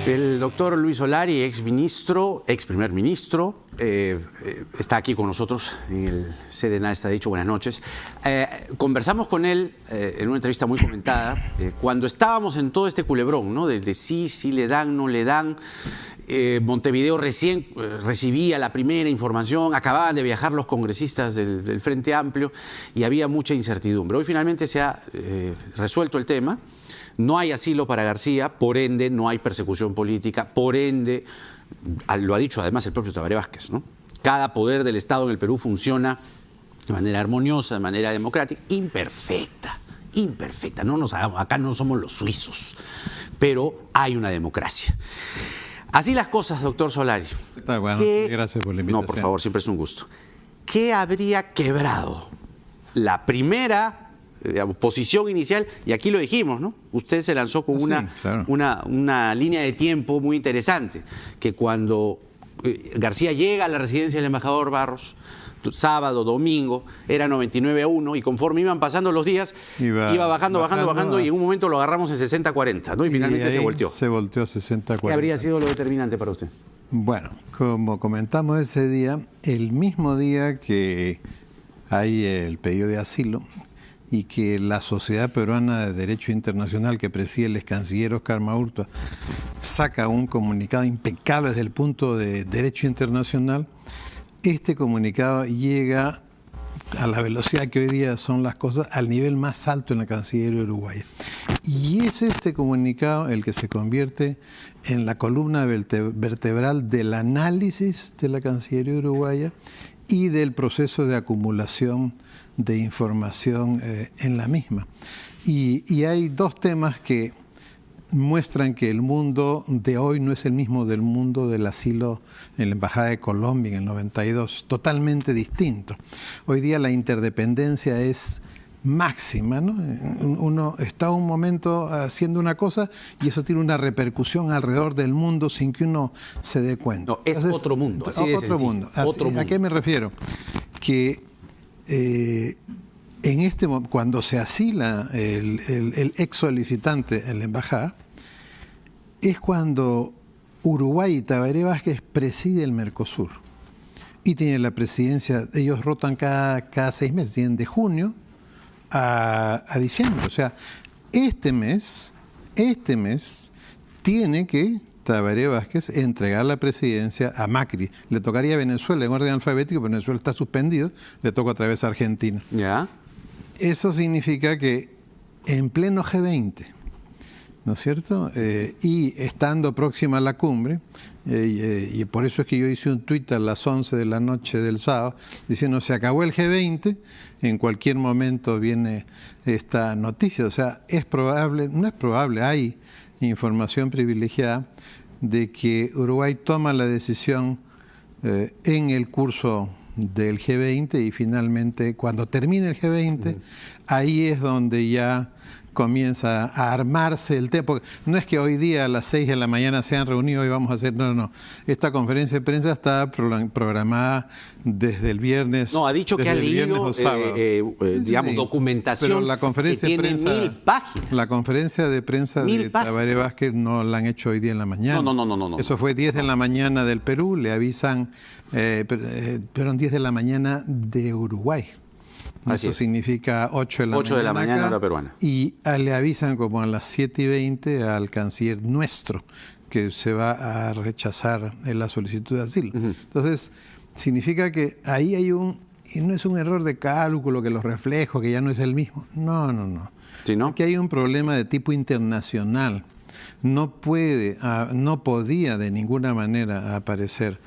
El doctor Luis Solari, ex primer ministro, está aquí con nosotros en el CDNA, está dicho. Buenas noches. Conversamos con él en una entrevista muy comentada, cuando estábamos en todo este culebrón, ¿no? De sí le dan, no le dan. Montevideo recién recibía la primera información, acababan de viajar los congresistas del Frente Amplio y había mucha incertidumbre. Hoy finalmente se ha resuelto el tema. No hay asilo para García, por ende no hay persecución política, por ende, lo ha dicho además el propio Tabaré Vázquez, ¿no? Cada poder del Estado en el Perú funciona de manera armoniosa, de manera democrática, imperfecta. No nos hagamos, acá no somos los suizos, pero hay una democracia. Así las cosas, doctor Solari. Está bueno, gracias por la invitación. No, por favor, siempre es un gusto. ¿Qué habría quebrado la primera posición inicial? Y aquí lo dijimos, ¿no? Usted se lanzó con una línea de tiempo muy interesante, que cuando García llega a la residencia del embajador Barros, sábado, domingo, era 99-1, y conforme iban pasando los días, iba bajando, y en un momento lo agarramos en 60-40, ¿no? Y finalmente se volteó. Se volteó a 60-40. ¿Qué habría sido lo determinante para usted? Bueno, como comentamos ese día, el mismo día que hay el pedido de asilo y que la Sociedad Peruana de Derecho Internacional, que preside el ex canciller Oscar Maurtua, saca un comunicado impecable desde el punto de derecho internacional, este comunicado llega a la velocidad que hoy día son las cosas, al nivel más alto en la Cancillería uruguaya. Y es este comunicado el que se convierte en la columna vertebral del análisis de la Cancillería uruguaya y del proceso de acumulación de información en la misma. Y hay dos temas que muestran que el mundo de hoy no es el mismo del mundo del asilo en la Embajada de Colombia en el 92, totalmente distinto. Hoy día la interdependencia es máxima, ¿no? Uno está un momento haciendo una cosa y eso tiene una repercusión alrededor del mundo sin que uno se dé cuenta. No, es otro mundo, así de sencillo. Otro mundo. ¿A qué me refiero? Que cuando se asila el ex solicitante en la embajada, es cuando Uruguay y Tabaré Vázquez preside el Mercosur y tiene la presidencia. Ellos rotan cada 6 meses, tienen de junio a diciembre. O sea, este mes tiene que Tabaré Vázquez entregar la presidencia a Macri. Le tocaría a Venezuela en orden alfabético, pero Venezuela está suspendido, le toca otra vez a Argentina. ¿Ya? Eso significa que en pleno G20, ¿no es cierto? Y estando próxima a la cumbre, y por eso es que yo hice un tuit a las 11 de la noche del sábado, diciendo, se acabó el G20, en cualquier momento viene esta noticia. O sea, es probable, no es probable, hay información privilegiada de que Uruguay toma la decisión en el curso del G20 y finalmente cuando termine el G20, ahí es donde ya comienza a armarse el tema. Porque no es que hoy día a las 6 de la mañana se han reunido y vamos a hacer... No. Esta conferencia de prensa está programada desde el viernes. No, ha dicho que ha leído, digamos, documentación. Pero la conferencia que de prensa, tiene 1000 páginas. La conferencia de prensa de Tabaré Vázquez no la han hecho hoy día en la mañana. No. Eso fue 10 de la mañana del Perú, le avisan, pero 10 de la mañana de Uruguay. Eso significa 8 de la mañana hora peruana. Y le avisan como a las 7:20 al canciller nuestro que se va a rechazar la solicitud de asilo. Entonces, significa que ahí hay y no es un error de cálculo, que los reflejos, que ya no es el mismo. No. ¿Sí, no? Aquí hay un problema de tipo internacional. No podía de ninguna manera aparecer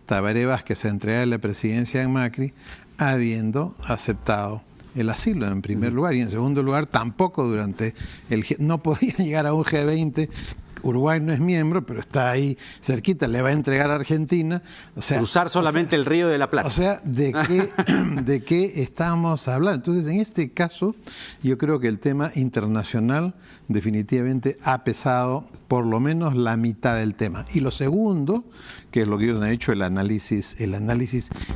Tabaré Vázquez a entregar la presidencia en Macri habiendo aceptado el asilo en primer lugar, y en segundo lugar tampoco no podía llegar a un G20. Uruguay no es miembro, pero está ahí cerquita, le va a entregar a Argentina. O sea, cruzar solamente el Río de la Plata. O sea, ¿de qué estamos hablando? Entonces, en este caso, yo creo que el tema internacional definitivamente ha pesado por lo menos la mitad del tema. Y lo segundo, que es lo que ellos han hecho, el análisis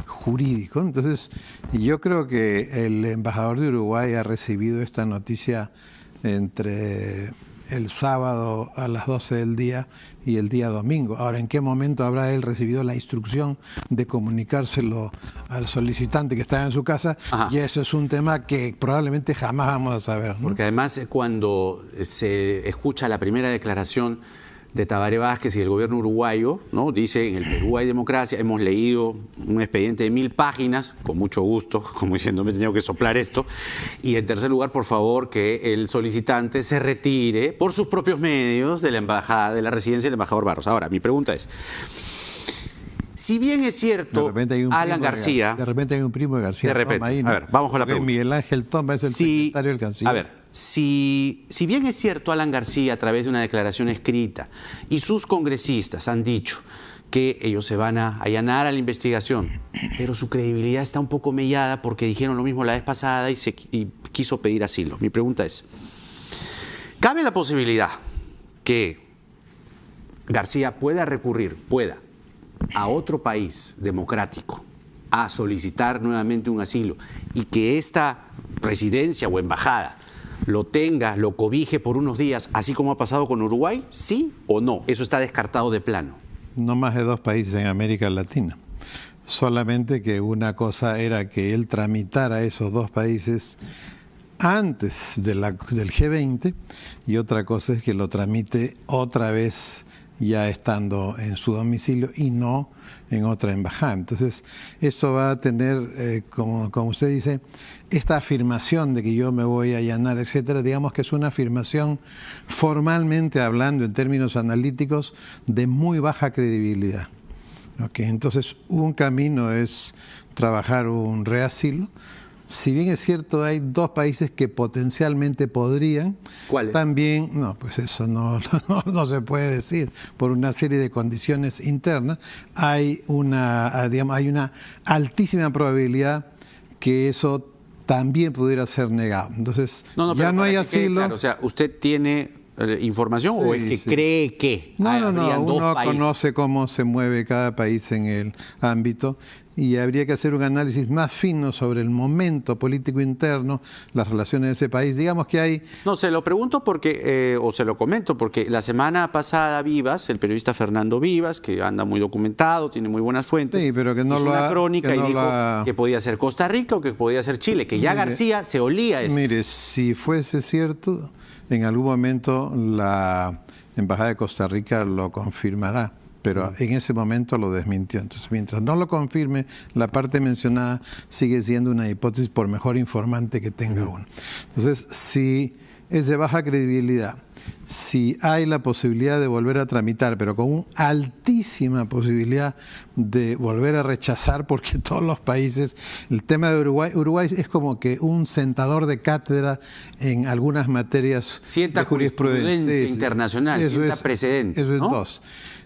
jurídico. Entonces, yo creo que el embajador de Uruguay ha recibido esta noticia entre el sábado a las 12 del día y el día domingo. Ahora, ¿en qué momento habrá él recibido la instrucción de comunicárselo al solicitante que estaba en su casa? Ajá. Y eso es un tema que probablemente jamás vamos a saber, ¿no? Porque además cuando se escucha la primera declaración de Tabaré Vázquez y el gobierno uruguayo, ¿no? Dice, en el Perú hay democracia, hemos leído un expediente de 1000 páginas, con mucho gusto, como diciendo, me he tenido que soplar esto, y en tercer lugar, por favor, que el solicitante se retire por sus propios medios de la embajada, de la residencia del embajador Barros. Ahora, mi pregunta es, si bien es cierto, Alan García... De repente hay un primo de García. De repente, a ver, vamos con la pregunta. Miguel Ángel Tomba es el secretario del canciller. A ver, si bien es cierto, Alan García, a través de una declaración escrita, y sus congresistas han dicho que ellos se van a allanar a la investigación, pero su credibilidad está un poco mellada porque dijeron lo mismo la vez pasada y quiso pedir asilo. Mi pregunta es, ¿cabe la posibilidad que García pueda a otro país democrático a solicitar nuevamente un asilo y que esta residencia o embajada lo cobije por unos días, así como ha pasado con Uruguay? ¿Sí o no? Eso está descartado de plano. No más de 2 países en América Latina. Solamente que una cosa era que él tramitara esos 2 países antes del G20 y otra cosa es que lo tramite otra vez ya estando en su domicilio y no en otra embajada. Entonces, esto va a tener, como usted dice, esta afirmación de que yo me voy a allanar, etcétera, digamos que es una afirmación formalmente hablando en términos analíticos de muy baja credibilidad. ¿Okay? Entonces, un camino es trabajar un reasilo. Si bien es cierto, hay 2 países que potencialmente podrían. ¿Cuáles? También, no, pues eso no se puede decir, por una serie de condiciones internas. Hay una altísima probabilidad que eso también pudiera ser negado. Entonces, ya no hay asilo. Claro, o sea, ¿usted tiene información o es que cree que No, uno conoce cómo se mueve cada país en el ámbito y habría que hacer un análisis más fino sobre el momento político interno, las relaciones de ese país. Digamos que hay... No, se lo pregunto porque, o se lo comento, porque la semana pasada Vivas, el periodista Fernando Vivas, que anda muy documentado, tiene muy buenas fuentes, sí, pero que no hizo una crónica y dijo que podía ser Costa Rica o que podía ser Chile, que ya García se olía eso. Mire, si fuese cierto, en algún momento la Embajada de Costa Rica lo confirmará, pero en ese momento lo desmintió. Entonces, mientras no lo confirme, la parte mencionada sigue siendo una hipótesis por mejor informante que tenga uno. Entonces, si es de baja credibilidad, si hay la posibilidad de volver a tramitar, pero con una altísima posibilidad de volver a rechazar, porque todos los países, el tema de Uruguay es como que un sentador de cátedra en algunas materias de jurisprudencia internacional, sienta precedentes. Eso es, ¿no? 2.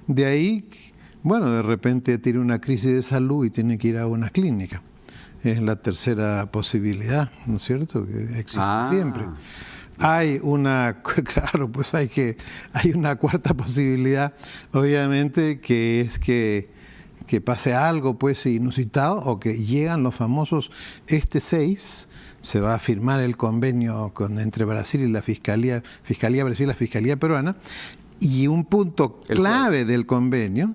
De ahí, bueno, de repente tiene una crisis de salud y tiene que ir a una clínica. Es la tercera posibilidad, ¿no es cierto? Que existe siempre. Hay una, claro, pues hay una cuarta posibilidad, obviamente, que es que pase algo pues inusitado o que llegan los famosos 6, se va a firmar el convenio entre Brasil y la Fiscalía Brasil y la Fiscalía Peruana. Y un punto clave del convenio,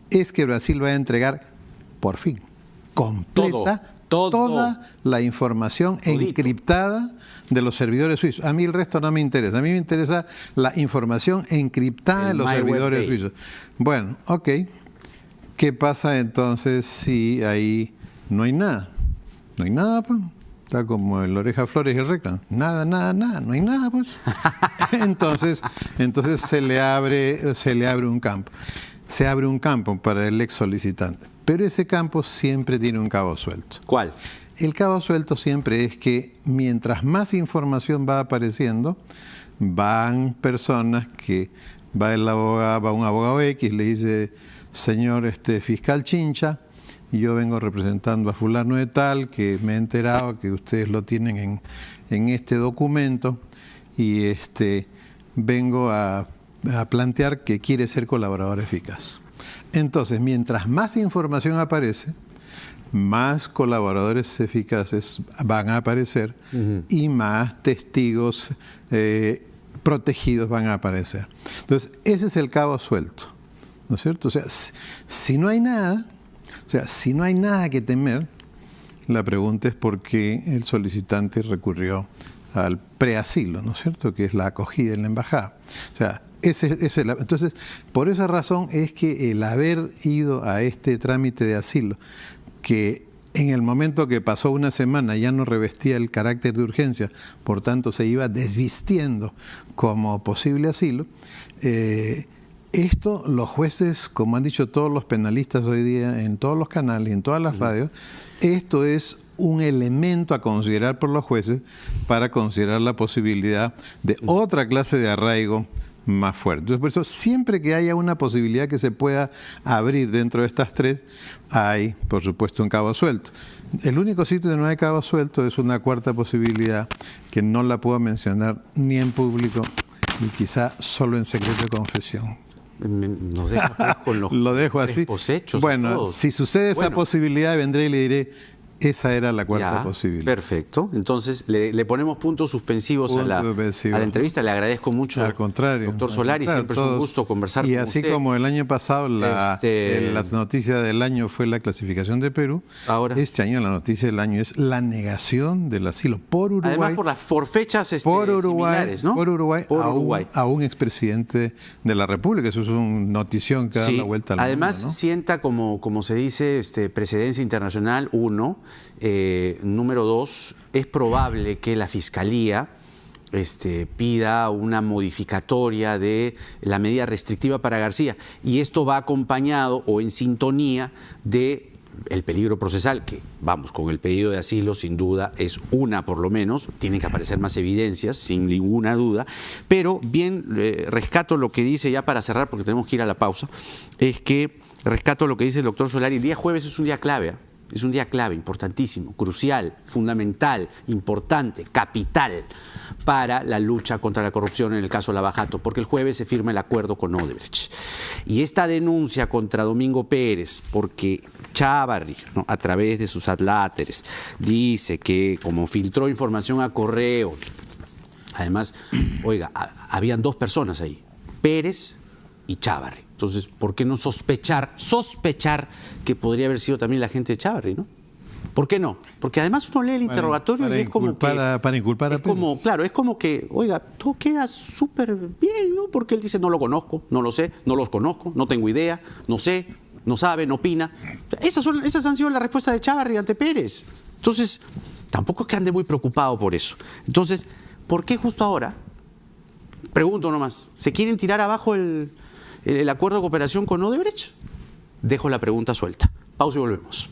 es que Brasil va a entregar, por fin, completa, toda la información encriptada de los servidores suizos. A mí el resto no me interesa. A mí me interesa la información encriptada de los servidores suizos. Bueno, ok. ¿Qué pasa entonces si ahí no hay nada? No hay nada, pues. Está como el Oreja Flores y el Reclam. Nada, no hay nada, pues. Entonces se le abre un campo. Se abre un campo para el ex solicitante. Pero ese campo siempre tiene un cabo suelto. ¿Cuál? El cabo suelto siempre es que mientras más información va apareciendo, van personas que va un abogado X, le dice, señor fiscal Chincha, y yo vengo representando a fulano de tal, que me he enterado que ustedes lo tienen en este documento, y vengo a plantear que quiere ser colaborador eficaz. Entonces, mientras más información aparece, más colaboradores eficaces van a aparecer y más testigos protegidos van a aparecer. Entonces, ese es el cabo suelto, ¿no es cierto? O sea, si no hay nada, si no hay nada que temer, la pregunta es por qué el solicitante recurrió al preasilo, ¿no es cierto?, que es la acogida en la embajada. O sea, entonces, por esa razón es que el haber ido a este trámite de asilo, que en el momento que pasó una semana ya no revestía el carácter de urgencia, por tanto se iba desvistiendo como posible asilo, esto los jueces, como han dicho todos los penalistas hoy día en todos los canales, en todas las radios, esto es un elemento a considerar por los jueces para considerar la posibilidad de otra clase de arraigo más fuerte. Entonces, por eso, siempre que haya una posibilidad que se pueda abrir dentro de estas tres, hay, por supuesto, un cabo suelto. El único sitio donde no hay cabo suelto es una cuarta posibilidad que no la puedo mencionar ni en público ni quizá solo en secreto de confesión. Nos deja con los lo dejo así. Hechos. Bueno, si sucede esa posibilidad, vendré y le diré, esa era la cuarta posibilidad. Perfecto. Entonces, le ponemos puntos suspensivos a la entrevista. Le agradezco mucho, al contrario, doctor Solari. Siempre es un gusto conversar con usted. Y así como el año pasado las noticias del año fue la clasificación de Perú, este año la noticia del año es la negación del asilo por Uruguay. Además, por fechas similares, ¿no? Por Uruguay. A un expresidente de la República. Eso es una notición que da la vuelta al además, mundo, ¿no? sienta, como se dice, precedencia internacional, uno. Número dos, es probable que la Fiscalía pida una modificatoria de la medida restrictiva para García, y esto va acompañado o en sintonía de el peligro procesal, que vamos, con el pedido de asilo sin duda es una por lo menos, tienen que aparecer más evidencias sin ninguna duda, pero bien, rescato lo que dice, ya para cerrar porque tenemos que ir a la pausa, es que rescato lo que dice el doctor Solari. El día jueves es un día clave, es un día clave, importantísimo, crucial, fundamental, importante, capital para la lucha contra la corrupción en el caso Lava Jato, porque el jueves se firma el acuerdo con Odebrecht. Y esta denuncia contra Domingo Pérez, porque Chávarri, ¿no?, a través de sus adláteres, dice que como filtró información a correo, además, oiga, habían dos personas ahí, Pérez y Chávarri. Entonces, ¿por qué no sospechar que podría haber sido también la gente de Chávarri, ¿no? ¿Por qué no? Porque además uno lee el interrogatorio y es como que... Para inculpar a Pérez. Claro, es como que, oiga, todo queda súper bien, ¿no? Porque él dice, no lo conozco, no lo sé, no los conozco, no tengo idea, no sé, no sabe, no opina. Esas han sido las respuestas de Chávarri ante Pérez. Entonces, tampoco es que ande muy preocupado por eso. Entonces, ¿por qué justo ahora? Pregunto nomás, ¿se quieren tirar abajo el acuerdo de cooperación con Odebrecht? Dejo la pregunta suelta. Pausa y volvemos.